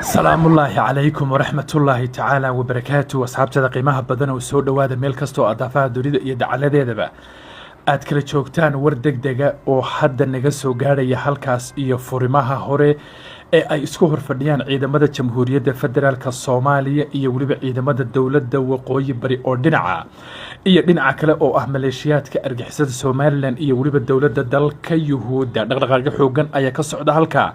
السلام الله عليكم ورحمة الله تعالى وبركاته أصحابتنا قيمها بدنا وسود وهذا ميل كستو أضافها دريد يدعى ذا aad kala joogtaan war degdega oo hadda naga soo gaaraya halkaas iyo furimaha hore ee ay isku horfadhiyaan ciidamada Jamhuuriyadda Federaalka Soomaaliya iyo waliba ciidamada dawladda waqooyi bari oo dhinaca kale oo ah maleeshiyaadka argixisada Soomaaliland iyo waliba dawladda dalka Yuhuudda dhaqdhaqaaqyo xoogan ayaa ka socda halka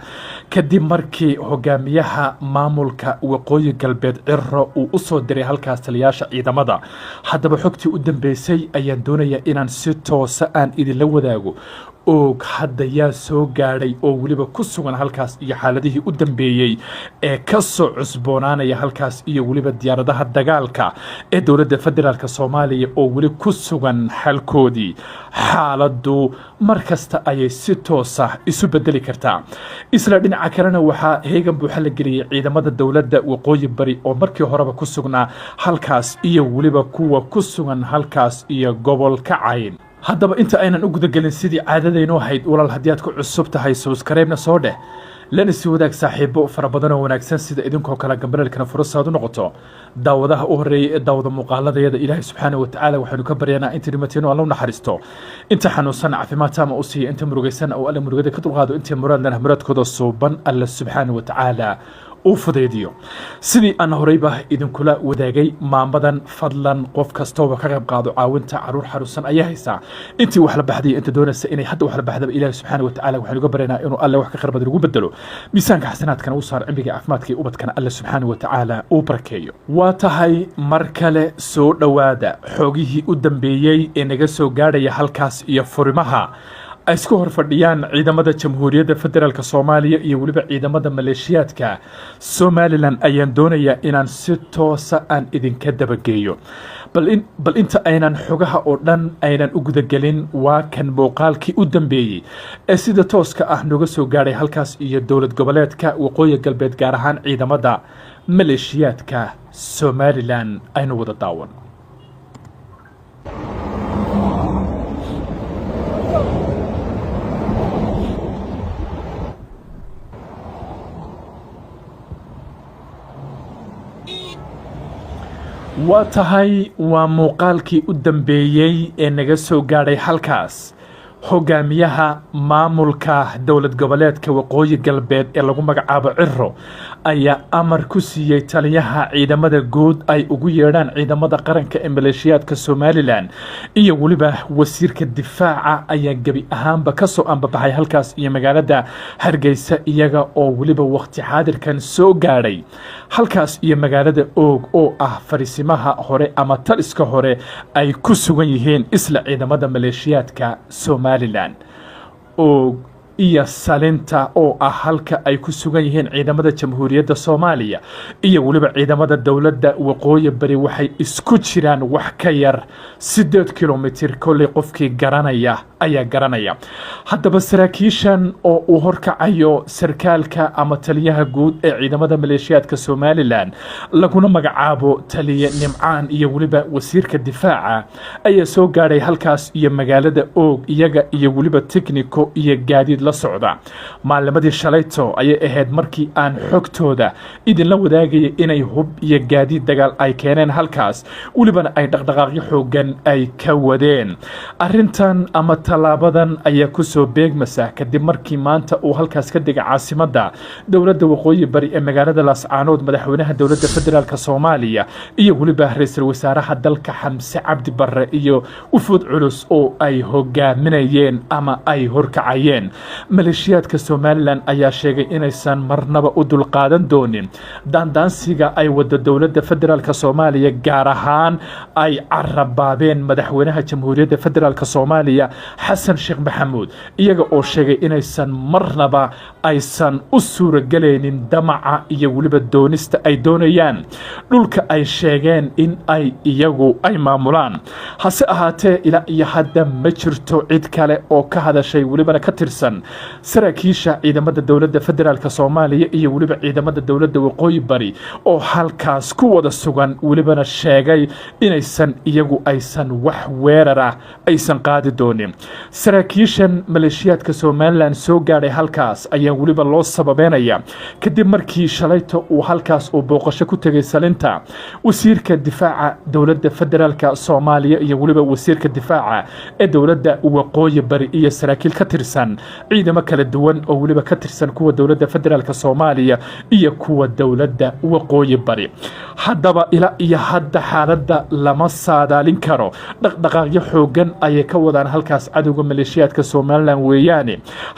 kadib markii hogaamiyaha maamulka waqooyi galbeed Cirro uu u soo diray halkaas taliyaasha ciidamada haddaba xogtii u dambeysay ayaan doonayaa inaan si aan idinla wadaago oo hadda yaa soo gaaray oo waliba ku sugan halkaas iyo xaaladihii u dambeeyay ee ka soo cusboonaanaya halkaas iyo waliba diyaaradaha dagaalka ee dawladda federaalka Soomaaliya oo wali ku sugan halkoodii xaaladdu markasta ayay si toos ah isu bedeli kartaa isla dhinaca kalena waxa heegan buuxa la geliyay ciidamada dawladda waqooyi bari oo markii horeba ku sugnaa halkaas iyo waliba kuwa ku sugan halkaas iyo gobolka Cayn haddaba inta aynan u gudagelin sidii caadadaynu ahayd walaal haddii aad ku cusub tahay subscribe-na soo dheh lana sii wadaag saaxiibo fara badan oo wanaagsan sida idinkoo kale gambaralkana fursaad u noqoto daawadaha u horeeyay ee daawada muuqaaladayada Ilaahay subxaanahu wa ta'aala waxaanu ka baryaynaa inta dhimatayno Allah u naxariisto inta xanuunsan caafimaad taam u siiyo inta murugaysan oo alla murugada ka dulqaado inta muraadna muradkooda suuban Allah subxaanahu wa ta'aala وفضيديو سيدي أنا هريبة إذن كلا وداقي مامدان فضلا قف كستوبة كغيب قادو عاونتا عرور حروسان أيها ساعة انتي وحلا بحدي انت دونا سئني حتى وحلا بحدي إله سبحانه وتعالى وحلو قبرنا إنو الله وحكا خربا درقو بدلو ميسانك حسنات كان وصار عمبيك عفماتك وبد كان الله سبحانه وتعالى وبركيو واتهاي مركلة سو دوادا حوغيه قدام بيي إنغا سو غادا يحالكاس يفرمها ay isku horfadhiyaan ciidamada Jamhuuriyadda Federaalka Soomaaliya iyo waliba ciidamada maleeshiyaadka Somaliland ayaan doonayaa inaan si toos ah idinka dabageeyo bal inta aynan xogaha oo dhan aynan u gudagelin waa kan muuqaalkii u dambeeyay ee sida tooska ah nooga soo gaaray halkaas iyo dawlad goboleedka waqooyi galbeed gaar ahaan ciidamada maleeshiyaadka Somaliland aynu wada daawan واتهاي وموقالكي قدامبيي ee naga soo gaaray halkaas hogaamiyaha maamulka dawlad goboleedka waqooyi galbeed ee lagu magacaabo Cirro ayaa amar ku siiyay taliyaha ciidamada guud ay ugu yeedhaan ciidamada qaranka ee maleeshiyaadka Somaliland iyo waliba wasiirka difaaca ayaa gabi ahaanba ka soo ambabaxay halkaas iyo magaalada Hargeysa iyaga oo waliba waqti xaadirkan soo gaaray halkaas iyo magaalada Og oo ah farisimaha hore ama taliska hore ay ku sugan yihiin isla ciidamada maleeshiyaadka Somaliland oo iyo salinta oo ah halka ay ku sugan yihiin ciidamada Jamhuuriyadda Soomaaliya iyo waliba ciidamada dawladda waqooyi bari waxay isku jiraan wax ka yar 8 kilomitir kulli qofkii garanaya ayaa garanaya haddaba saraakiishan oo uu horkacayo sarkaalka ama taliyaha guud ee ciidamada maleeshiyaadka Somaliland laguna magacaabo taliye Nimcaan iyo waliba wasiirka difaaca ayaa soo gaaray halkaas iyo magaalada Og iyaga iyo waliba technico iyo gaadiid la socda maalimadii shalayto ayay ahayd markii aan xogtooda idin la wadaagay inay hub iyo gaadiid dagaal ay keeneen halkaas walibana ay dhaqdhaqaaqyo xoogan ay ka wadeen arintan ama talaabadan ayaa ku soo beegmasa kadib markii maanta uu halkaas ka degay caasimada dawladda waqooyi bari ee magaalada Laascaanood madaxweynaha dawladda federaalka Soomaaliya iyo waliba ra'iisul wasaaraha dalka Xamse Cabdi Barre iyo ufuud culus oo ay hogaaminayeen ama ay horkacayeen maleeshiyaadka Somaliland ayaa sheegay inaysan marnaba u dulqaadan doonin daandaansiga ay wada dawladda federaalka Soomaaliya gaar ahaan ay carabaabeen madaxweynaha Jamhuuriyadda Federaalka Soomaaliya Xasan Sheekh Maxamuud iyaga oo sheegay inaysan marnaba aysan u suurageleynin damaca iyo waliba doonista ay doonayaan dhulka ay sheegeen in ay iyagu ay maamulaan hase ahaatee ilaa iyo hadda ma jirto cid kale oo ka hadashay walibana ka tirsan saraakiisha ciidamada dawladda federaalka Soomaaliya iyo waliba ciidamada dawladda waqooyi bari oo halkaas ku wada sugan walibana sheegay inaysan iyagu aysan wax weerar ah aysan qaadi doonin saraakiishan maleeshiyaadka Somaliland soo gaaray halkaas ayaa waliba loo sababeynaya kadib markii shalayto uu halkaas uu booqasho ku tagay salinta wasiirka difaaca dowladda federaalka Soomaaliya iyo waliba wasiirka difaaca ee dowladda waqooyi bari iyo saraakiil ka tirsan ciidamo kala duwan oo waliba ka tirsan kuwa dowladda federaalka Soomaaliya iyo kuwa dowladda waqooyi bari haddaba ila iyo hadda xaaladda lama saadaalin karo dhaqdhaqaaqyo xoogan ay ka wadaan halkaas cadowga maleeshiyaadka Somaliland weeyaane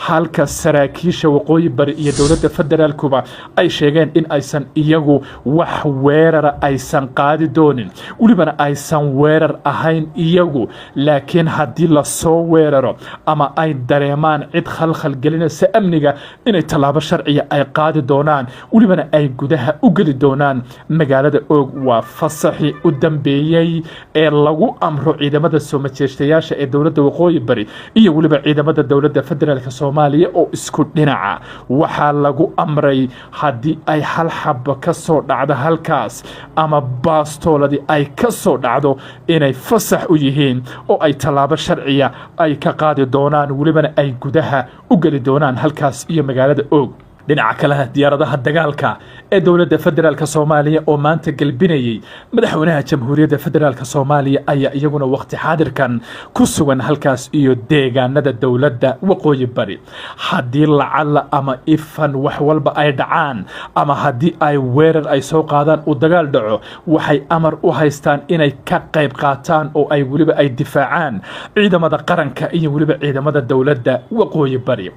halka saraakiisha waqooyi bari iyo dowladda federaalkuba ay sheegeen in aysan iyagu wax weerar aysan qaadi doonin waliba aysan weerar ahayn iyagu laakiin haddii la soo weeraro ama ay dareemaan cid khalkhal gelinaysa amniga inay talaabo sharciya ay qaadi doonaan waliba ay gudaha u gali doonaan magaalada Og waa fasaxi u dambeeyay ee lagu amro ciidamada soo majeestayaasha ee dowladda waqooyi bari iyo waliba ciidamada dowladda federaalka Soomaaliya oo isku dhinaca waxa lagu amray haddii ay hal xabba ka soo dhacdo halkaas ama baastooladi ay ka soo dhacdo inay fasax u yihiin oo ay talaabo sharciya ay ka qaadi doonaan waliba ay gudaha u gali doonaan halkaas iyo magaalada Og dhinaca kale diyaaradaha dagaalka ee dowladda federaalka Soomaaliya oo maanta galbinayay madaxweynaha jamhuuriyadda federaalka Soomaaliya ayaa iyaguna waqti xaadirkan ku sugan halkaas iyo deegaanada dowladda waqooyi bari haddii lacala ama ifan wax walba ay dhacaan ama haddii ay weerar ay soo qaadaan u dagaal dhaco waxay amar u haystaan inay ka qayb qaataan oo ay waliba ay difaacaan ciidamada qaranka iyo waliba ciidamada dowladda waqooyi bari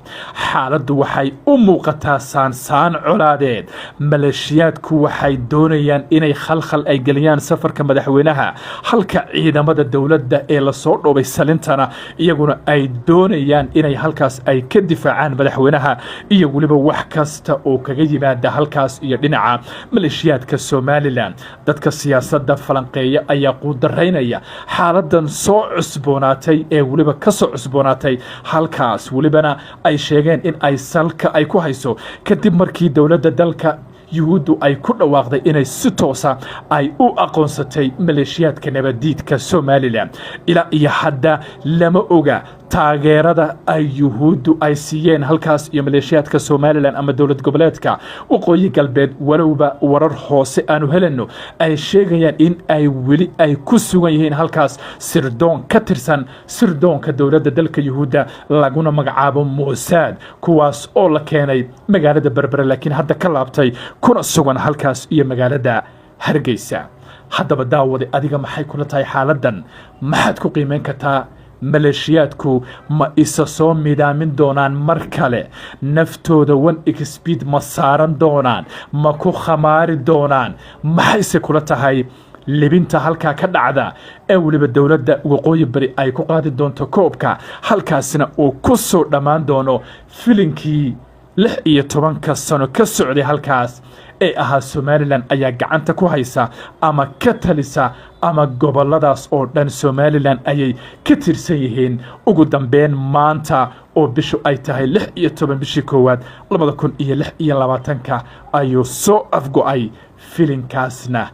xaaladdu waxay u muuqataa saan colaadeed maleeshiyaadku waxay doonayaan inay khalkhal ay geliyaan safarka madaxweynaha halka ciidamada dowladda ee la soo dhoobay salintana iyaguna ay doonayaan inay halkaas ay ka difaacaan madaxweynaha iyo waliba wax kasta oo kaga yimaada halkaas iyo dhinaca maleeshiyaadka Somaliland dadka siyaasadda falanqeeya ayaa quudaraynaya xaaladan soo cusboonaatay ee waliba ka soo cusboonaatay halkaas walibana ay sheegeen in ay salka ay ku hayso kadib markii dowladda dalka yuhuuddu ay ku dhawaaqday inay si toosa ay u aqoonsatay maleeshiyaadka nabadiidka Somaliland ila iyo hadda lama oga taageerada ay yuhuuddu ay siiyeen halkaas iyo maleeshiyaadka Somaliland ama dowlad goboleedka waqooyi galbeed walowba warar hoose aanu heleno ay sheegayaan in ay weli ay ku sugan yihiin halkaas sirdoon ka tirsan sirdoonka dowladda dalka yuhuudda laguna magacaabo Mossad kuwaas oo la keenay magaalada Berbera laakiin hadda ka laabtay kuna sugan halkaas iyo magaalada Hargeysa haddaba daawade adiga maxay kula tahay xaaladan maxaad ku qiimeyn kartaa maleeshiyaadku ma isa soo midaamin doonaan mar kale naftooda one speed ma saaran doonaan ma ku khamaari doonaan maxayse kula tahay libinta halkaa ka dhacda ee waliba dowladda waqooyi bari ay ku qaadi doonto koobka halkaasina uu ku soo dhammaan doono filinkii 16 sano ka socday halkaas ee ahaa Somaliland ayaa gacanta ku haysa ama ka talisa ama goboladaas oo dhan Somaliland ayay ka tirsan yihiin ugu dambeyn maanta oo bishu ay tahay 16 bishii koowaad 2026 ayuu soo afgo'ay filinkaasna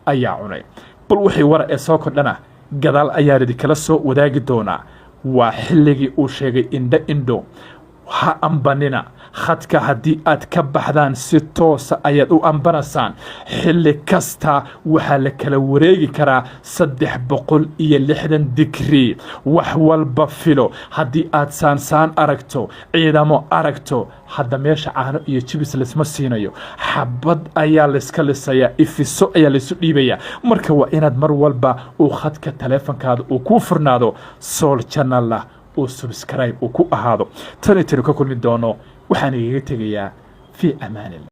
ayaa cunay bal wixii wara ee soo kordhana gadaal ayaa kala soo wadaagi doonaa waa xilligii uu sheegay indho ha ambanina khadka haddii aad ka baxdaan si toosa ayaad u ambanasaan xilli kasta waxaa la kala wareegi karaa 360 digrii wax walba filo haddii aad saansaan aragto ciidamo aragto hadda meesha caano iyo jibis laysma siinayo xabad ayaa layska lisayaa ifiso ayaa laysu dhiibayaa marka waa inaad mar walba uu khadka taleefankaada uu kuu furnaado Soul Channel oo subscribe oo ku ahaado tan ka kulmi doono waxaan igaga tegayaa fi amaan